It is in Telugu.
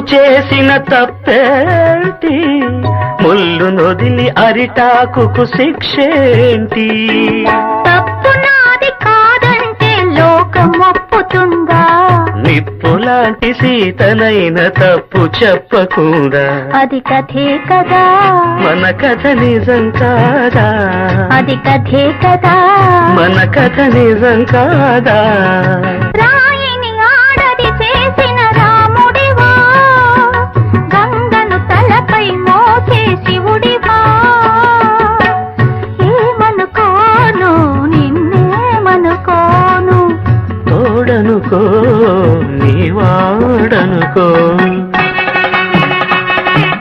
చేసిన తప్పేంటి, ముళ్ళు నొదిలి అరిటాకుకు శిక్షేంటి? తప్పు నాది కాదంటే లోకం ఒప్పుతుందా? నిప్పులాంటి సీతనైన తప్పు చెప్పకుండా అది కథే కదా, మన కథ నిజం కాదా? అది కథే కదా, మన కథ నిజం కాదా?